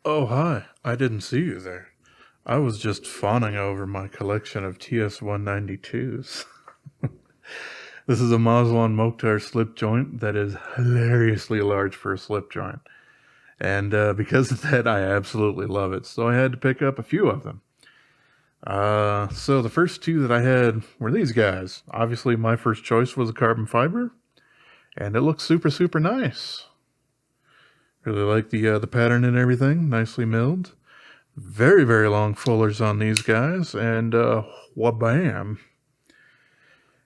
Oh, hi. I didn't see you there. I was just fawning over my collection of TS192s. This is a Mazwan Mokhtar slip joint that is hilariously large for a slip joint. And because of that, I absolutely love it. So I had to pick up a few of them. So the first two that I had were these guys. Obviously, my first choice was a carbon fiber, and it looks super, super nice. Really like the pattern and everything, nicely milled. Very, very long fullers on these guys, and wabam.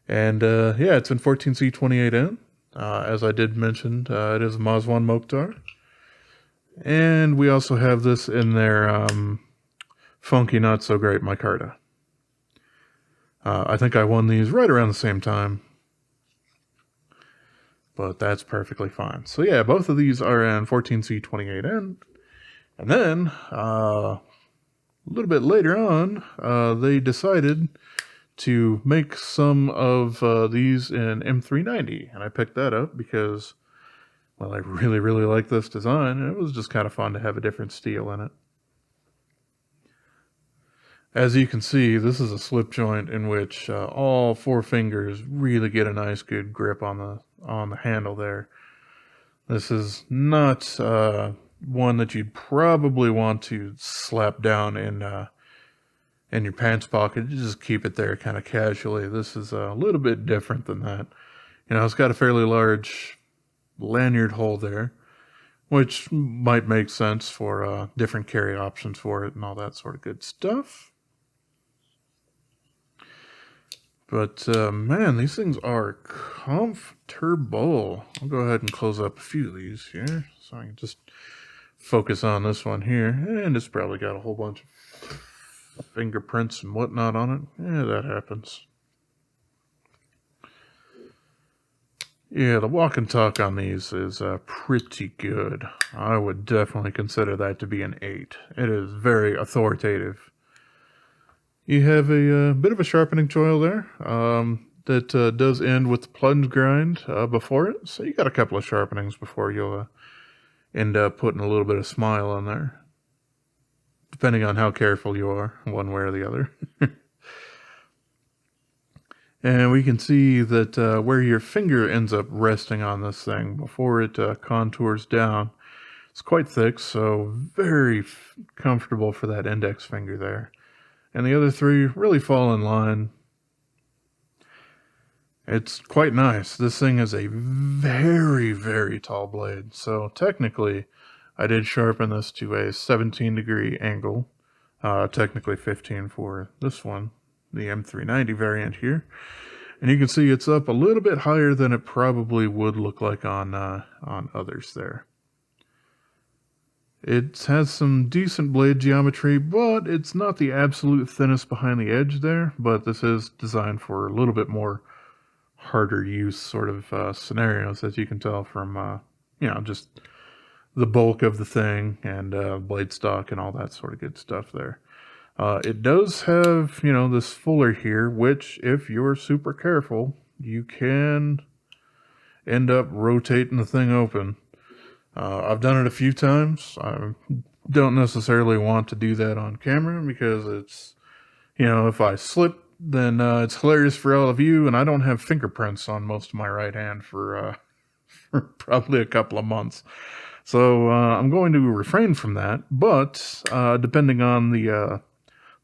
And yeah, it's in 14C28N. As I did mention, it is a Mazwan Mokhtar. And we also have this in their funky, not so great Micarta. I think I won these right around the same time, but that's perfectly fine. So yeah, both of these are in 14C28N. And then, a little bit later on, they decided to make some of these in M390, and I picked that up because, well, I really, really like this design, and it was just kind of fun to have a different steel in it. As you can see, this is a slip joint in which all four fingers really get a nice good grip on the handle there. This is not one that you'd probably want to slap down in your pants pocket. You just keep it there kind of casually. This is a little bit different than that. You know, it's got a fairly large lanyard hole there, which might make sense for different carry options for it and all that sort of good stuff. But man, these things are comfortable. I'll go ahead and close up a few of these here so I can just focus on this one here. And it's probably got a whole bunch of fingerprints and whatnot on it. Yeah, that happens. Yeah, the walk and talk on these is pretty good. I would definitely consider that to be an 8. It is very authoritative. You have a bit of a sharpening choil there that does end with the plunge grind before it. So you got a couple of sharpenings before you'll end up putting a little bit of smile on there, depending on how careful you are, one way or the other. And we can see that where your finger ends up resting on this thing before it contours down, it's quite thick, so very comfortable for that index finger there. And the other three really fall in line. It's quite nice. This thing is a very, very tall blade. So technically, I did sharpen this to a 17-degree angle. Technically 15 for this one, the M390 variant here. And you can see it's up a little bit higher than it probably would look like on others there. It has some decent blade geometry, but it's not the absolute thinnest behind the edge there. But this is designed for a little bit more harder use sort of scenarios, as you can tell from, just the bulk of the thing and blade stock and all that sort of good stuff there. It does have, this fuller here, which, if you're super careful, you can end up rotating the thing open. I've done it a few times. I don't necessarily want to do that on camera because it's, if I slip, then it's hilarious for all of you, and I don't have fingerprints on most of my right hand for probably a couple of months. So I'm going to refrain from that, but depending on the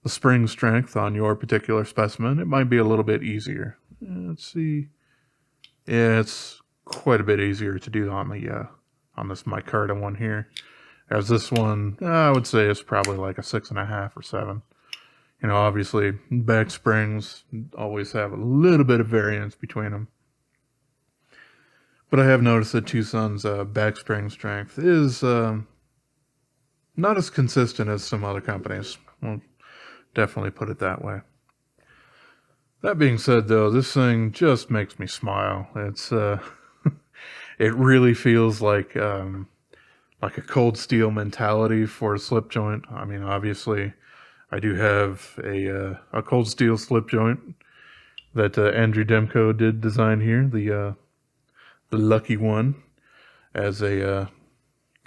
spring strength on your particular specimen, it might be a little bit easier. Let's see. Yeah, it's quite a bit easier to do on this micarta one here. As this one, I would say it's probably like a 6.5 or 7. Obviously, back springs always have a little bit of variance between them. But I have noticed that TwoSun's back spring strength is not as consistent as some other companies. We'll definitely put it that way. That being said, though, this thing just makes me smile. It's it really feels like a cold steel mentality for a slip joint. I mean, obviously, I do have a cold steel slip joint that Andrew Demko did design here, the lucky one, as a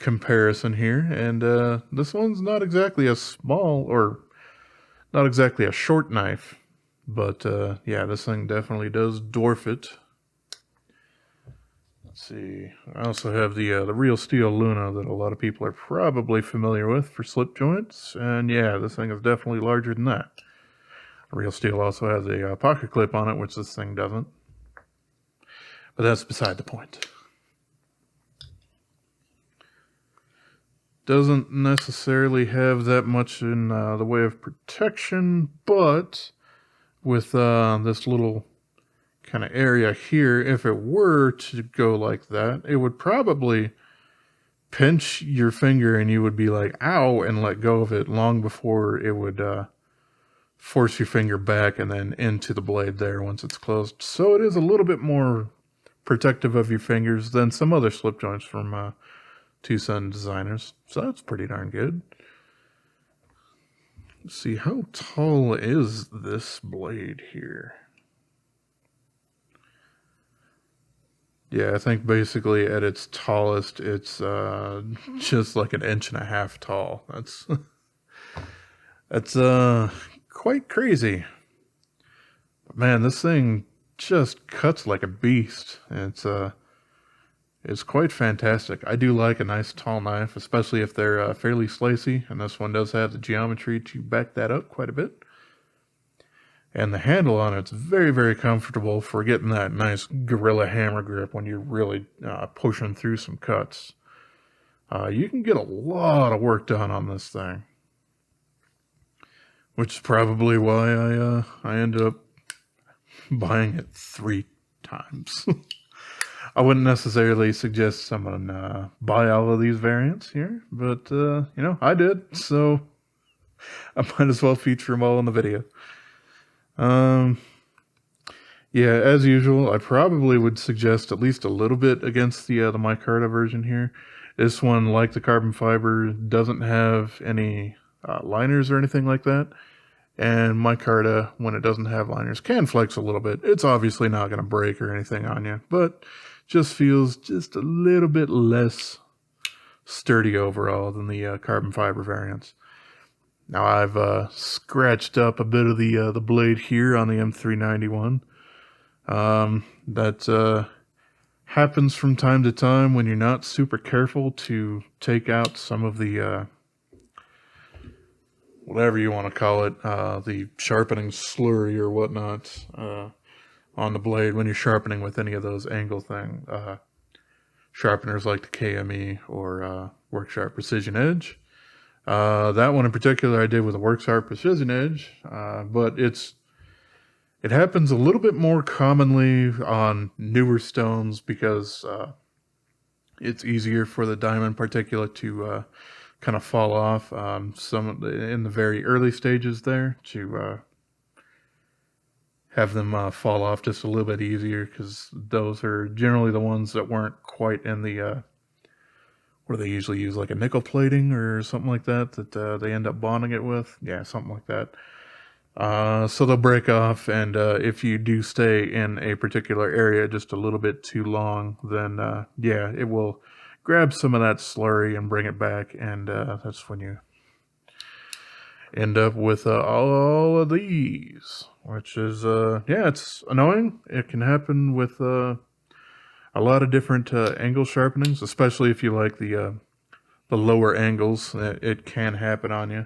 comparison here, and this one's not exactly a small or not exactly a short knife, but yeah, this thing definitely does dwarf it. Let's see. I also have the Real Steel Luna that a lot of people are probably familiar with for slip joints, and yeah, this thing is definitely larger than that. Real Steel also has a pocket clip on it, which this thing doesn't. But that's beside the point. Doesn't necessarily have that much in the way of protection, but with this little kind of area here, if it were to go like that, it would probably pinch your finger and you would be like, ow, and let go of it long before it would force your finger back and then into the blade there once it's closed. So it is a little bit more protective of your fingers than some other slip joints from TwoSun designers. So that's pretty darn good. Let's see, how tall is this blade here? Yeah, I think basically at its tallest, it's just like 1.5 inches tall. That's quite crazy. But man, this thing just cuts like a beast. It's quite fantastic. I do like a nice tall knife, especially if they're fairly slicey, and this one does have the geometry to back that up quite a bit. And the handle on it's very, very comfortable for getting that nice gorilla hammer grip when you're really pushing through some cuts. You can get a lot of work done on this thing, which is probably why I ended up buying it 3 times. I wouldn't necessarily suggest someone buy all of these variants here, but you know, I did, so I might as well feature them all in the video. Yeah, as usual, I probably would suggest at least a little bit against the Micarta version here. This one, like the carbon fiber, doesn't have any liners or anything like that. And Micarta, when it doesn't have liners, can flex a little bit. It's obviously not going to break or anything on you, but just feels just a little bit less sturdy overall than the carbon fiber variants. Now I've scratched up a bit of the blade here on the M391. That happens from time to time when you're not super careful to take out some of the whatever you want to call it, the sharpening slurry or whatnot on the blade when you're sharpening with any of those angle thing sharpeners like the KME or Worksharp Precision Edge. That one in particular I did with a Worksharp Precision Edge, but it happens a little bit more commonly on newer stones because it's easier for the diamond particulate to kind of fall off some in the very early stages there, to have them fall off just a little bit easier, because those are generally the ones that weren't quite in the where they usually use like a nickel plating or something like that they end up bonding it with. Yeah, something like that. So they'll break off, and if you do stay in a particular area just a little bit too long, then yeah, it will grab some of that slurry and bring it back, and that's when you end up with all of these, which is yeah, it's annoying. It can happen with a lot of different angle sharpenings, especially if you like the lower angles. It can happen on you.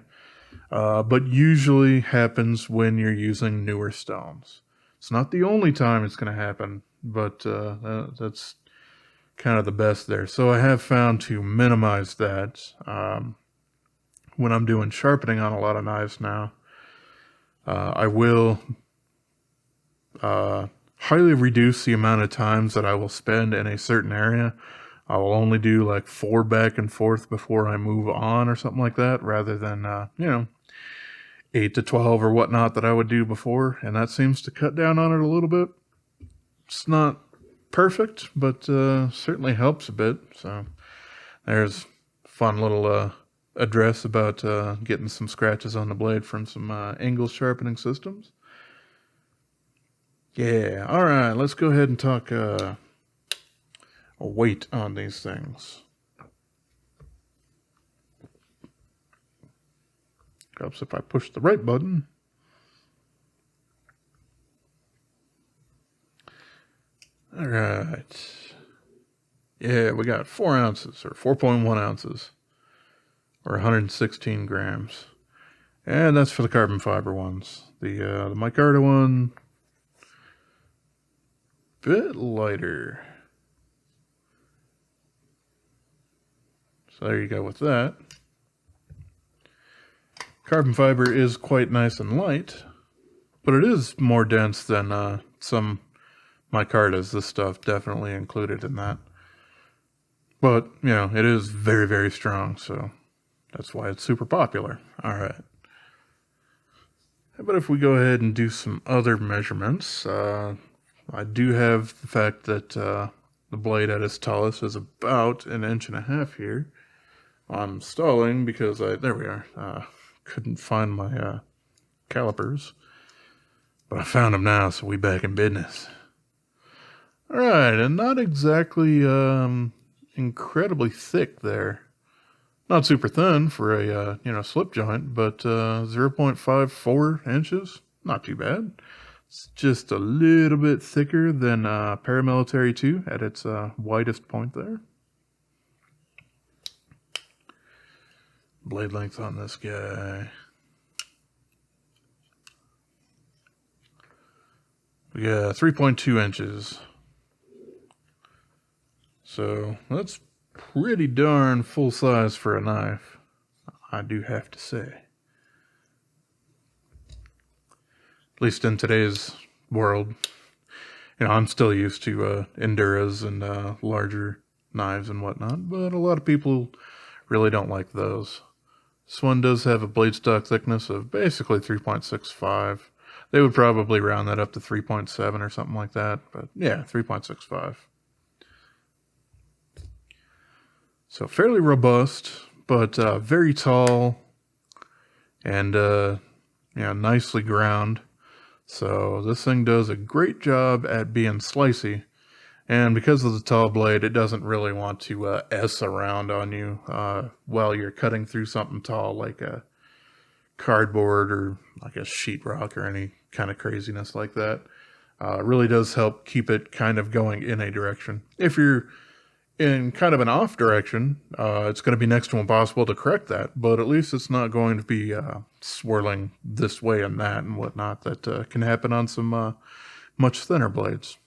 But usually happens when you're using newer stones. It's not the only time it's going to happen, but that's kind of the best there. So I have found to minimize that when I'm doing sharpening on a lot of knives now. I will highly reduce the amount of times that I will spend in a certain area. I will only do like 4 back and forth before I move on or something like that, rather than, you know, 8 to 12 or whatnot that I would do before. And that seems to cut down on it a little bit. It's not perfect, but certainly helps a bit. So there's a fun little address about getting some scratches on the blade from some angle sharpening systems. Yeah, all right, let's go ahead and talk weight on these things. Helps if I push the right button. All right. Yeah, we got 4 ounces, or 4.1 ounces, or 116 grams. And that's for the carbon fiber ones. The Micarta one, bit lighter. So there you go with that. Carbon fiber is quite nice and light, but it is more dense than some micartas. This stuff definitely included in that. But, you know, it is very, very strong, so that's why it's super popular. All right. How about if we go ahead and do some other measurements? I do have the fact that the blade at its tallest is about 1.5 inches here. I'm stalling because there we are. Couldn't find my calipers, but I found them now, so we back in business. All right, and not exactly incredibly thick there. Not super thin for a slip joint, but 0.54 inches. Not too bad. It's just a little bit thicker than Paramilitary 2 at its widest point there. Blade length on this guy. We got 3.2 inches. So that's pretty darn full size for a knife, I do have to say. At least in today's world. You know, I'm still used to Enduras and larger knives and whatnot, but a lot of people really don't like those. This one does have a blade stock thickness of basically 3.65. They would probably round that up to 3.7 or something like that, but yeah, 3.65. So fairly robust, but very tall and nicely ground. So this thing does a great job at being slicey. And because of the tall blade, it doesn't really want to S around on you while you're cutting through something tall like a cardboard or like a sheetrock or any kind of craziness like that. It really does help keep it kind of going in a direction. If you're in kind of an off direction, it's going to be next to impossible to correct that, but at least it's not going to be swirling this way and that and whatnot that can happen on some much thinner blades.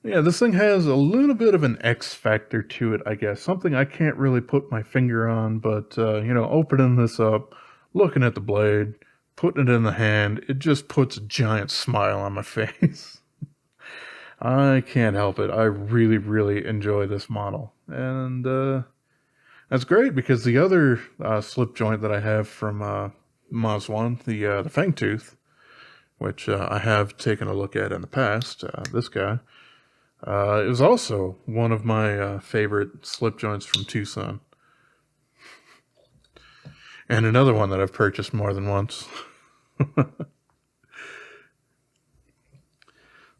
Yeah, this thing has a little bit of an X factor to it, I guess. Something I can't really put my finger on, but, opening this up, looking at the blade, putting it in the hand, it just puts a giant smile on my face. I can't help it. I really, really enjoy this model. And that's great because the other slip joint that I have from Mazwan, the Fang Tooth, which I have taken a look at in the past, this guy, it was also one of my favorite slip joints from TwoSun. And another one that I've purchased more than once.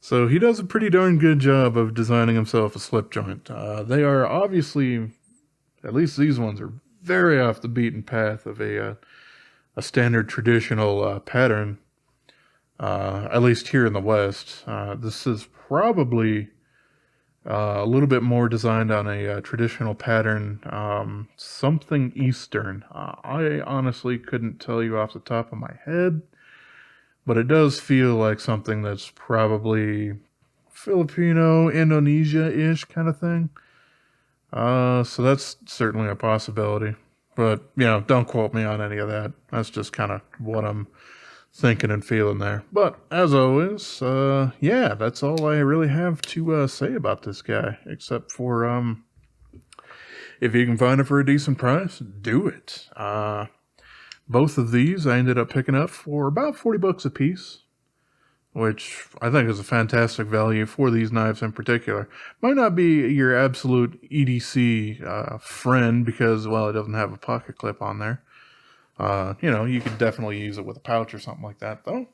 So he does a pretty darn good job of designing himself a slip joint. They are obviously, at least these ones are very off the beaten path of a standard traditional pattern. At least here in the West. This is probably a little bit more designed on a traditional pattern, something Eastern. I honestly couldn't tell you off the top of my head, but it does feel like something that's probably Filipino, Indonesia-ish kind of thing. So that's certainly a possibility. But, don't quote me on any of that. That's just kind of what I'm thinking and feeling there. But as always, that's all I really have to say about this guy, except for if you can find it for a decent price, do it. Both of these I ended up picking up for about $40 a piece, which I think is a fantastic value for these knives in particular. Might not be your absolute EDC friend because, well, it doesn't have a pocket clip on there. You could definitely use it with a pouch or something like that, though.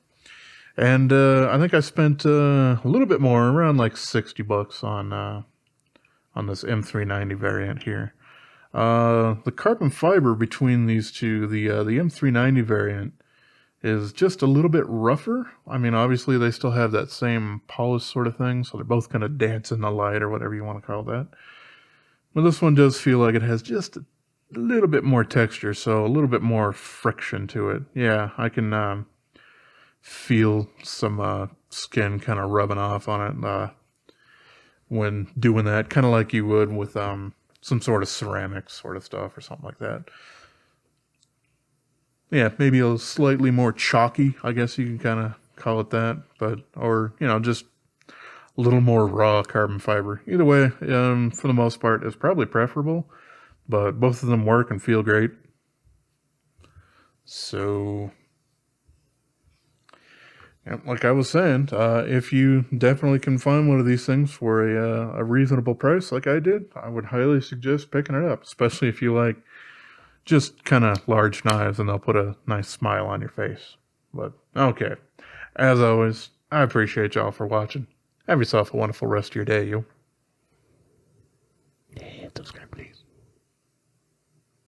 And I think I spent a little bit more, around like $60 on this M390 variant here. The carbon fiber between these two, the M390 variant, is just a little bit rougher. I mean, obviously they still have that same polish sort of thing, so they're both kind of dance in the light or whatever you want to call that. But this one does feel like it has just a little bit more texture, so a little bit more friction to it. Yeah, I can feel some skin kind of rubbing off on it when doing that, kind of like you would with some sort of ceramic sort of stuff or something like that. Yeah, maybe a slightly more chalky, I guess you can kind of call it that, but or just a little more raw carbon fiber. Either way, for the most part, it's probably preferable, but both of them work and feel great. So, yeah, like I was saying, if you definitely can find one of these things for a reasonable price, like I did, I would highly suggest picking it up, especially if you like just kind of large knives and they'll put a nice smile on your face. But okay, as always, I appreciate y'all for watching. Have yourself a wonderful rest of your day, you.